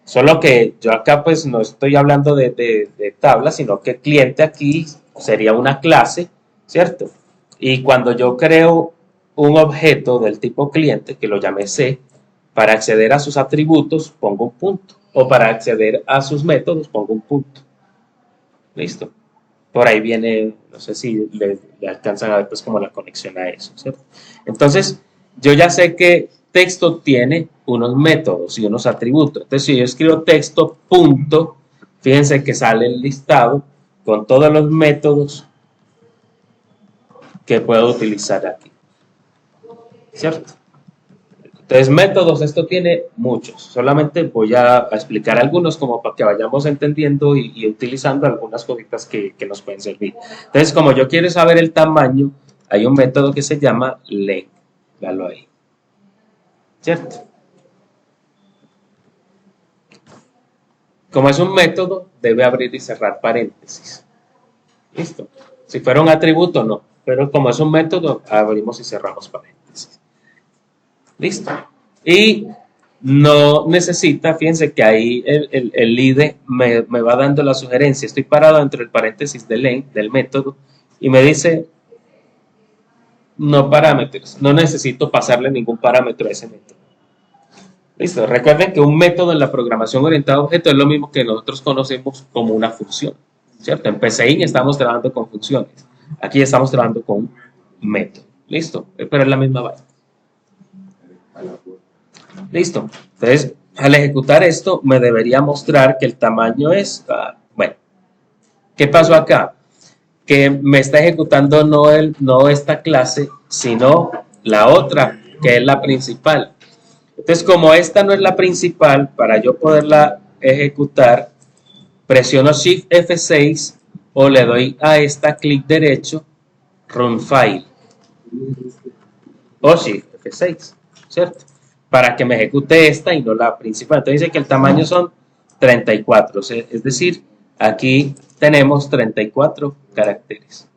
Solo que yo acá pues no estoy hablando de tabla, sino que cliente aquí sería una clase, ¿cierto? Y cuando yo creo un objeto del tipo cliente, que lo llame C, para acceder a sus atributos pongo un punto. O para acceder a sus métodos pongo un punto. ¿Listo? Por ahí viene, no sé si le alcanzan a ver pues como la conexión a eso, ¿cierto? Entonces, yo ya sé que texto tiene unos métodos y unos atributos. Entonces, si yo escribo texto punto, fíjense que sale el listado con todos los métodos que puedo utilizar aquí, ¿cierto? Entonces, métodos, esto tiene muchos. Solamente voy a explicar algunos como para que vayamos entendiendo y utilizando algunas cositas que nos pueden servir. Entonces, como yo quiero saber el tamaño, hay un método que se llama len. Véalo ahí. ¿Cierto? Como es un método, debe abrir y cerrar paréntesis. ¿Listo? Si fuera un atributo, no. Pero como es un método, abrimos y cerramos paréntesis. ¿Listo? Y no necesita, fíjense que ahí el IDE me va dando la sugerencia. Estoy parado entre el paréntesis del len, del método, y me dice no parámetros. No necesito pasarle ningún parámetro a ese método. Listo. Recuerden que un método en la programación orientada a objetos es lo mismo que nosotros conocemos como una función, ¿cierto? En PCIN estamos trabajando con funciones. Aquí estamos trabajando con un método. Listo. Pero es la misma vaina. Listo. Entonces, al ejecutar esto, me debería mostrar que el tamaño es... bueno, ¿qué pasó acá? Que me está ejecutando no esta clase, sino la otra, que es la principal. Entonces, como esta no es la principal, para yo poderla ejecutar, presiono Shift F6 o le doy a esta clic derecho, Run File, o Shift F6, ¿cierto? Para que me ejecute esta y no la principal. Entonces dice que el tamaño son 34, es decir, aquí tenemos 34 caracteres.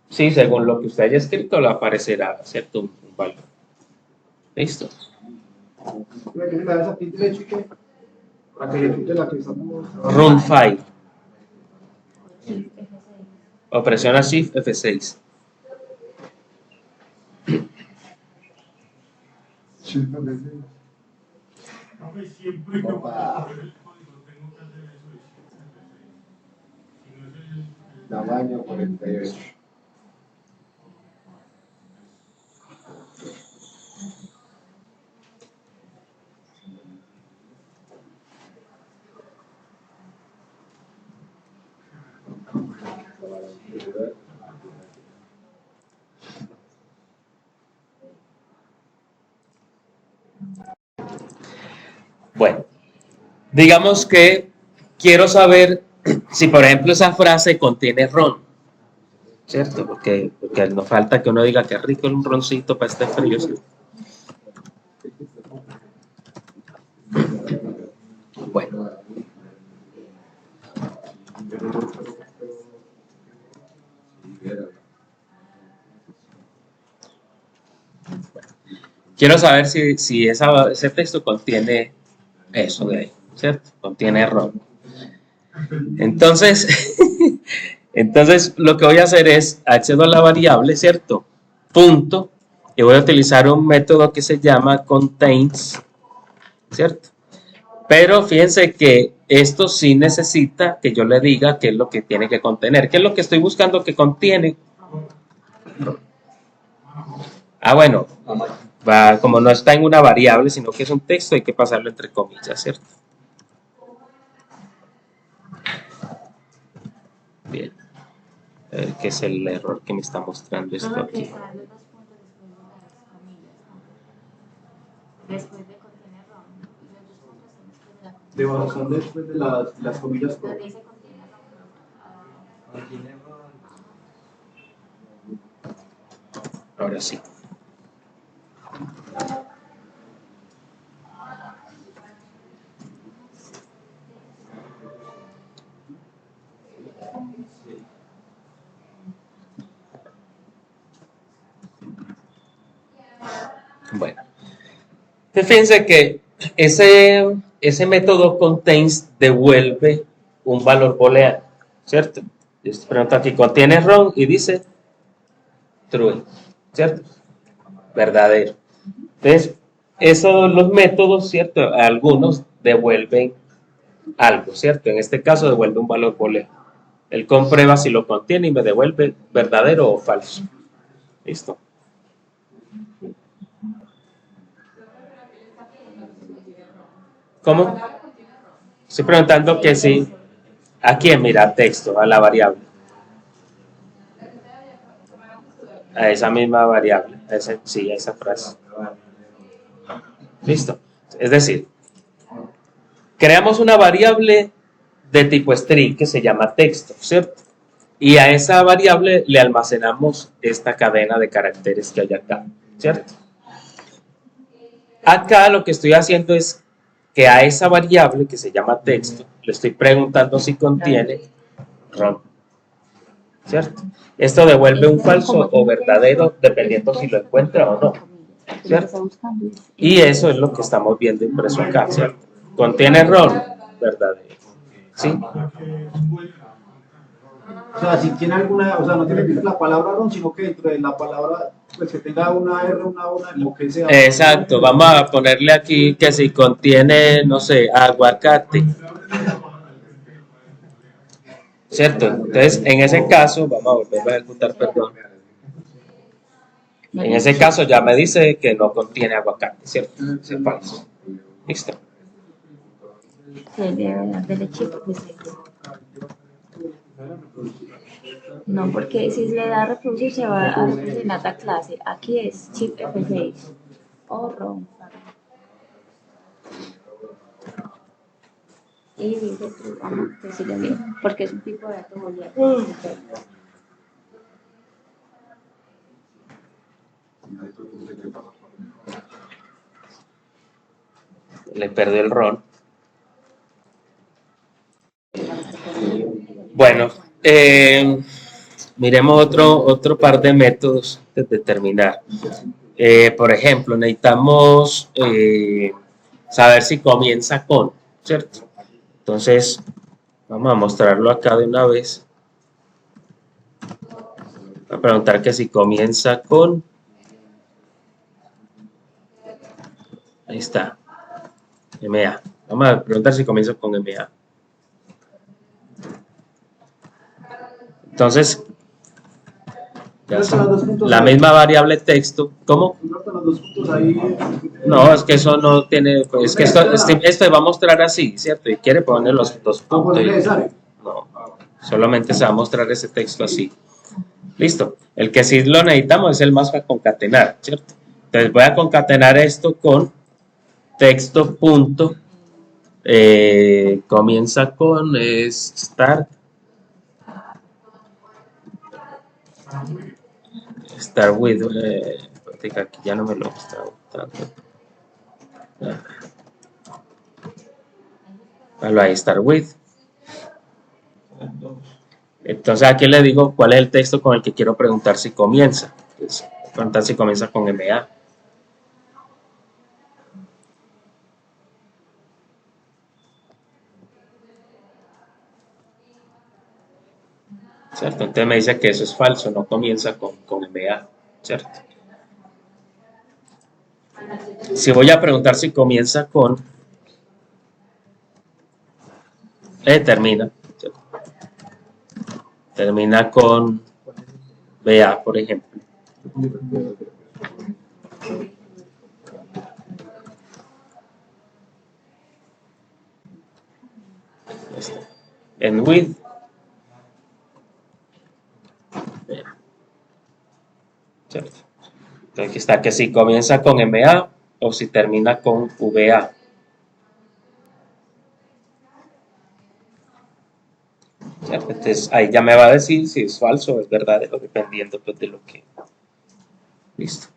Sí, según lo que usted haya escrito, le aparecerá, ¿cierto? Un valor. Listo. ¿Qué le das aquí derecho y qué? Para que ejecute la que estamos... Run File. O presiona Shift F6. Siempre que voy a coger el código tengo que hacer eso de si no es el Tamaño 48. Bueno, digamos que quiero saber si, por ejemplo, esa frase contiene ron, ¿cierto? Porque nos falta que uno diga que rico es un roncito para este frío, ¿sí? Bueno. Quiero saber si ese texto contiene eso de ahí, ¿cierto? Contiene ron. Entonces, lo que voy a hacer es accedo a la variable, ¿cierto? Punto, y voy a utilizar un método que se llama contains, ¿cierto? Pero fíjense que esto sí necesita que yo le diga qué es lo que tiene que contener. ¿Qué es lo que estoy buscando que contiene? Bueno, como no está en una variable, sino que es un texto, hay que pasarlo entre comillas, ¿cierto? Bien. A ver qué es el error que me está mostrando esto aquí. Después de contiene ron, y los dos puntos son después de la comilla. Son después de las comillas. Donde dice contiene ron. Ahora sí. Bueno, fíjense que ese método contains devuelve un valor booleano, ¿cierto? Yo estoy preguntando aquí, contiene ron y dice true, ¿cierto? Verdadero. Entonces, los métodos, ¿cierto? Algunos devuelven algo, ¿cierto? En este caso devuelve un valor booleano. Él comprueba si lo contiene y me devuelve verdadero o falso. ¿Listo? ¿Cómo? Estoy preguntando que si... ¿A quién? Mira, texto, a la variable. A esa misma variable. A esa frase. ¿Listo? Es decir, creamos una variable de tipo string que se llama texto, ¿cierto? Y a esa variable le almacenamos esta cadena de caracteres que hay acá, ¿cierto? Acá lo que estoy haciendo es que a esa variable que se llama texto le estoy preguntando si contiene ron, ¿cierto? Esto devuelve un falso o verdadero dependiendo si lo encuentra o no, ¿cierto? Y eso es lo que estamos viendo impreso acá, ¿cierto? Contiene ron, verdadero. ¿sí? Porque vuelta. O sea, si tiene alguna, o sea, no tiene que ser la palabra ron, sino que dentro de la palabra, pues que tenga una R, una O, lo que sea. Exacto, vamos a ponerle aquí que si contiene, no sé, aguacate, ¿cierto? Entonces, en ese caso, vamos a volver a ejecutar, perdón. En ese caso ya me dice que no contiene aguacate, ¿cierto? Es falso. Listo. Sí, debe hablar de leche porque sí. No, porque si le da a reproducir se va a reproducir en data clase. Aquí es chip F6 o ROM. Y dice true, vamos a decirle bien, porque es un tipo de dato booleano. Le perdí el ron. Bueno, miremos otro par de métodos de determinar. Por ejemplo, necesitamos saber si comienza con, ¿cierto? Entonces, vamos a mostrarlo acá de una vez. Voy a preguntar que si comienza con. Ahí está. MA. Vamos a preguntar si comienza con MA. Entonces, la misma variable texto. ¿Cómo? No, es que eso no tiene. Es que esto va a mostrar así, ¿cierto? Y quiere poner los dos puntos. No, solamente se va a mostrar ese texto así. Listo. El que sí lo necesitamos es el más para concatenar, ¿cierto? Entonces voy a concatenar esto con texto punto. Comienza con start with. Aquí ya no me lo está gustando. Ahí start with. Entonces aquí le digo cuál es el texto con el que quiero preguntar si comienza. Entonces, preguntar si comienza con MA. ¿Cierto? Entonces me dice que eso es falso, no comienza con MA, ¿cierto? Si voy a preguntar si comienza con termina, ¿cierto? Termina con BA, por ejemplo. En with. ¿Cierto? Entonces aquí está que si comienza con MA o si termina con VA. ¿Cierto? Entonces ahí ya me va a decir si es falso o es verdadero, dependiendo pues, de lo que. Listo.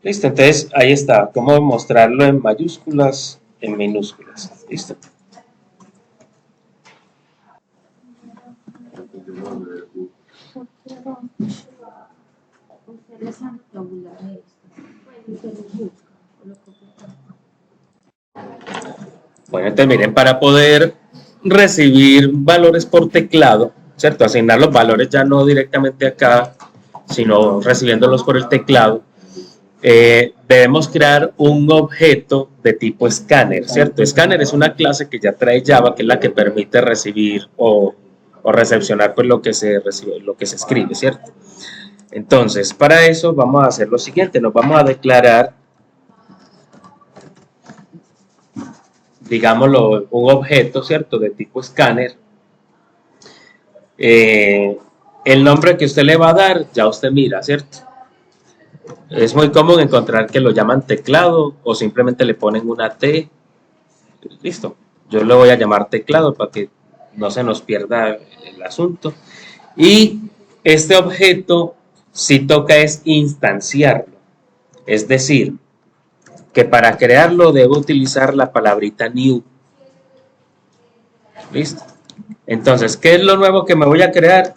Listo, entonces ahí está, cómo mostrarlo en mayúsculas, en minúsculas. Listo. Pero usted le sabe tabular esto. Pues usted lo busca o lo copia. Bueno, entonces miren, para poder recibir valores por teclado, ¿cierto? Asignar los valores ya no directamente acá, sino recibiéndolos por el teclado, debemos crear un objeto de tipo escáner, ¿cierto? Escáner es una clase que ya trae Java, que es la que permite recibir o recepcionar pues, lo que se recibe, lo que se escribe, ¿cierto? Entonces, para eso vamos a hacer lo siguiente, nos vamos a declarar, digámoslo, un objeto, ¿cierto? De tipo escáner. El nombre que usted le va a dar, ya usted mira, ¿cierto? Es muy común encontrar que lo llaman teclado o simplemente le ponen una T. Listo. Yo lo voy a llamar teclado para que no se nos pierda el asunto. Y este objeto, si toca es instanciarlo. Es decir, que para crearlo debo utilizar la palabrita new. Listo. Entonces, ¿qué es lo nuevo que me voy a crear?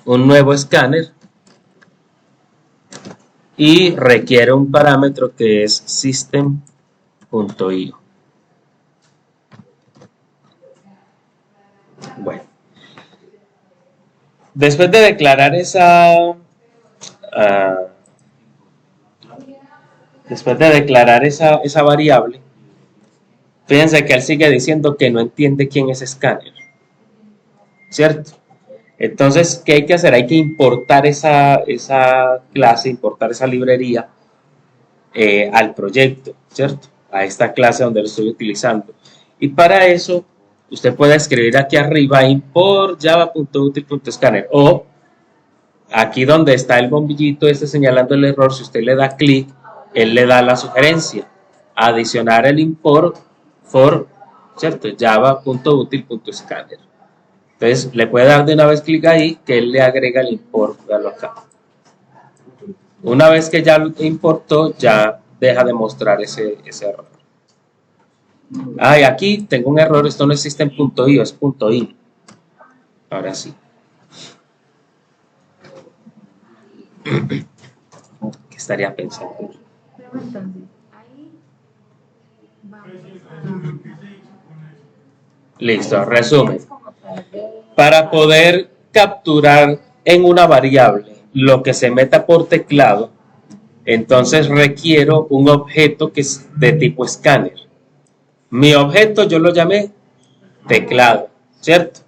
Un nuevo escáner. Y requiere un parámetro que es system.io. Bueno, después de declarar esa variable, fíjense que él sigue diciendo que no entiende quién es escáner, ¿cierto? Entonces, ¿qué hay que hacer? Hay que importar esa clase, importar esa librería al proyecto, ¿cierto? A esta clase donde lo estoy utilizando. Y para eso, usted puede escribir aquí arriba import java.util.scanner o aquí donde está el bombillito señalando el error, si usted le da clic, él le da la sugerencia, adicionar el import for, ¿cierto? java.util.scanner. Entonces, le puede dar de una vez clic ahí, que él le agrega el import, véalo acá. Una vez que ya lo importó, ya deja de mostrar ese error. Y aquí tengo un error, esto no existe en .io, es .in. Ahora sí. ¿Qué estaría pensando? Pero entonces, ahí vamos Listo, resumen. como perder. Para poder capturar en una variable lo que se meta por teclado, entonces requiero un objeto que es de tipo escáner. Mi objeto yo lo llamé teclado, ¿cierto?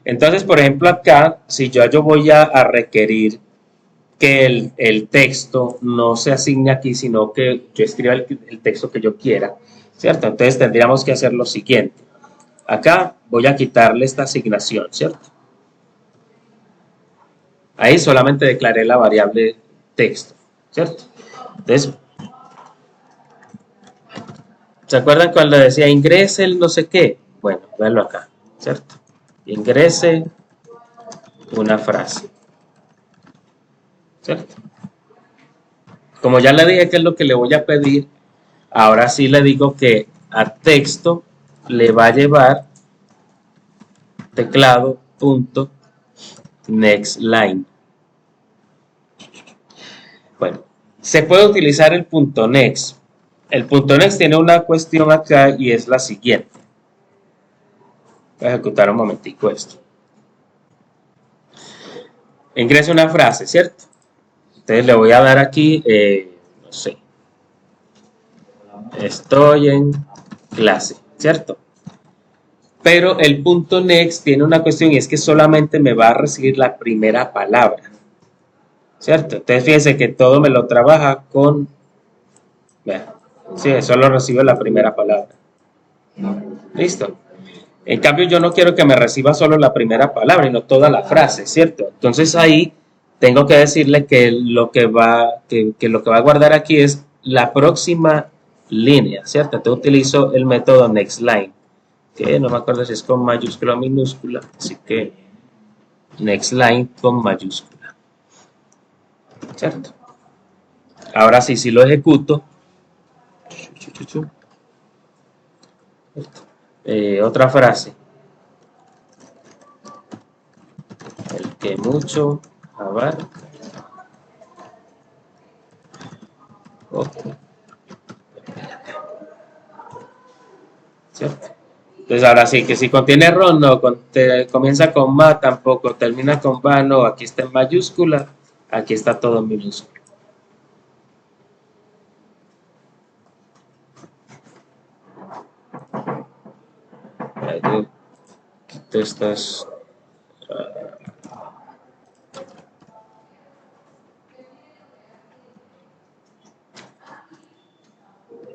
Entonces, por ejemplo, acá, si yo voy a requerir que el texto no se asigne aquí, sino que yo escriba el texto que yo quiera, ¿cierto? Entonces tendríamos que hacer lo siguiente. Acá voy a quitarle esta asignación, ¿cierto? Ahí solamente declaré la variable texto, ¿cierto? Entonces, ¿se acuerdan cuando decía ingrese el no sé qué? Bueno, véanlo acá, ¿cierto? Ingrese una frase, ¿cierto? Como ya le dije que es lo que le voy a pedir, ahora sí le digo que a texto le va a llevar teclado.nextLine. Bueno, se puede utilizar el .next. El .next tiene una cuestión acá y es la siguiente. Voy a ejecutar un momentico esto. Ingrese una frase, ¿cierto? Entonces le voy a dar aquí, no sé, estoy en clase, ¿cierto? Pero el .next tiene una cuestión y es que solamente me va a recibir la primera palabra, ¿cierto? Entonces fíjense que todo me lo trabaja con, vean, sí, solo recibe la primera palabra. ¿Listo? En cambio yo no quiero que me reciba solo la primera palabra y no toda la frase, ¿cierto? Entonces ahí tengo que decirle que lo que va a guardar aquí es la próxima línea, ¿cierto? Entonces utilizo el método nextLine, que no me acuerdo si es con mayúscula o minúscula, así que nextLine con mayúscula, ¿cierto? Ahora sí, si lo ejecuto, otra frase, el que mucho. A ver. Ok. ¿Cierto? Entonces ahora sí, que si contiene error, no, comienza con ma, tampoco, termina con va, no, aquí está en mayúscula, aquí está todo en minúscula. Yo quito estas.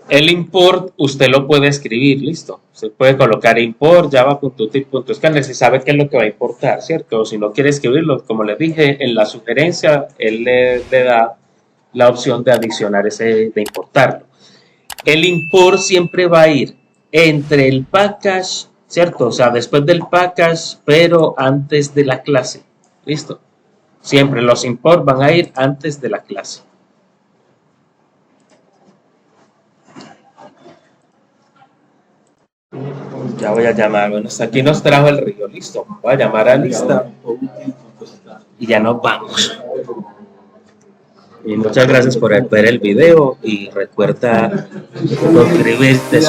El import usted lo puede escribir, listo. Usted puede colocar import java.util.scanner si sabe qué es lo que va a importar, ¿cierto? O si no quiere escribirlo, como les dije, en la sugerencia él le da la opción de adicionar de importarlo. El import siempre va a ir entre el package, ¿cierto? O sea, después del package, pero antes de la clase, ¿listo? Siempre los import van a ir antes de la clase. Ya voy a llamar, bueno, hasta aquí nos trajo el río, listo. Voy a llamar a lista y ya nos vamos. Y muchas gracias por ver el video y recuerda suscribirte.